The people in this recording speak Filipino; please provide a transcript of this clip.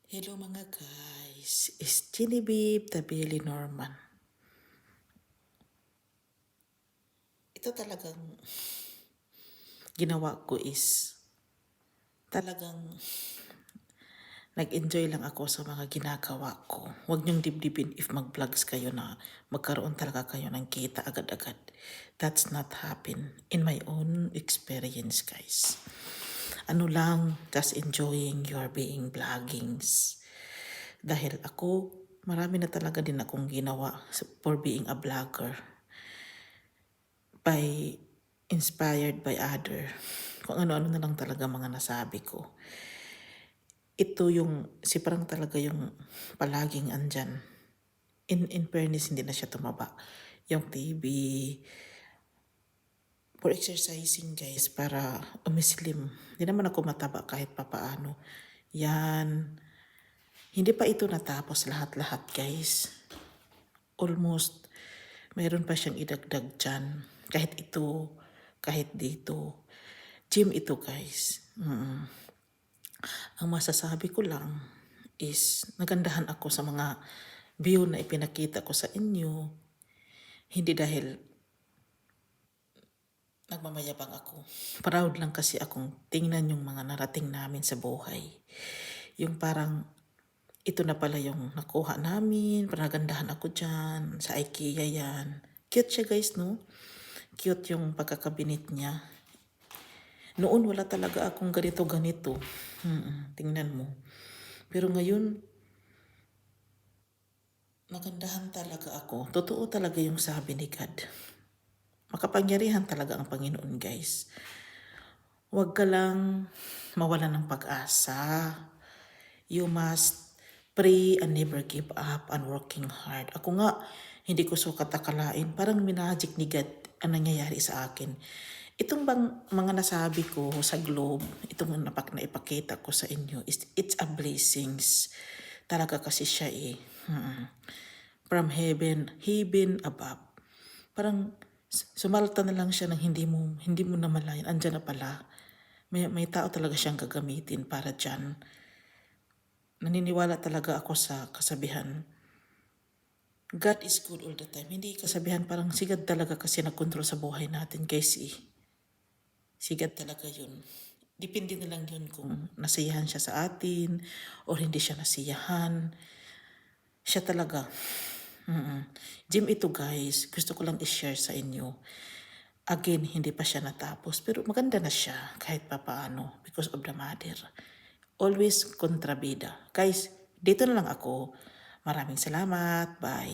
Hello mga guys, is Genevieve Tabili Norman. Ito talagang ginawa ko is talagang nag-enjoy lang ako sa mga ginagawa ko. Huwag niyong dibdibin if mag-vlogs kayo na magkaroon talaga kayo ng kita agad-agad. That's not happen in my own experience, guys. Ano lang, just enjoying your being vloggings. Dahil ako, marami na talaga din akong ginawa for being a vlogger. By inspired by other. Kung ano-ano na lang talaga mga nasabi ko. Ito yung, si parang talaga yung palaging andyan. In fairness, hindi na siya tumaba. Yung TV, for exercising guys, para umislim. Hindi naman ako mataba kahit papaano. Yan. Hindi pa ito natapos lahat-lahat guys. Almost, mayroon pa siyang idagdag dyan. Kahit ito, kahit dito. Gym ito guys. Ang masasabi ko lang is nagandahan ako sa mga view na ipinakita ko sa inyo. Hindi dahil nagmamayabang ako. Proud lang kasi akong tingnan yung mga narating namin sa buhay. Yung parang ito na pala yung nakuha namin. Panagandahan ako dyan. Sa IKEA yan. Cute siya guys, no? Cute yung pagkakabinit niya. Noon wala talaga akong ganito-ganito. Tingnan mo. Pero ngayon, nagandahan talaga ako. Totoo talaga yung sabi ni God. Makapangyarihan talaga ang Panginoon, guys. Huwag ka lang mawala ng pag-asa. You must pray and never give up and working hard. Ako nga, hindi ko sukat akalain. Parang minagic ni God ang nangyayari sa akin. Itong bang mga nasabi ko sa globe, itong naipakita ko sa inyo, it's a blessings. Talaga kasi siya eh. From heaven above. Parang sumalta na lang siya ng hindi mo namalayan. Andyan na pala. May tao talaga siyang gagamitin para dyan. Naniniwala talaga ako sa kasabihan. God is good all the time. Hindi kasabihan, parang si God talaga kasi nagkontrol sa buhay natin guys eh. Sigat talaga yun. Depende na lang yun kung nasiyahan siya sa atin or hindi siya nasiyahan. Siya talaga. Gym ito guys. Gusto ko lang i-share sa inyo. Again, hindi pa siya natapos. Pero maganda na siya kahit papaano because of the mother. Always kontrabida. Guys, dito na lang ako. Maraming salamat. Bye.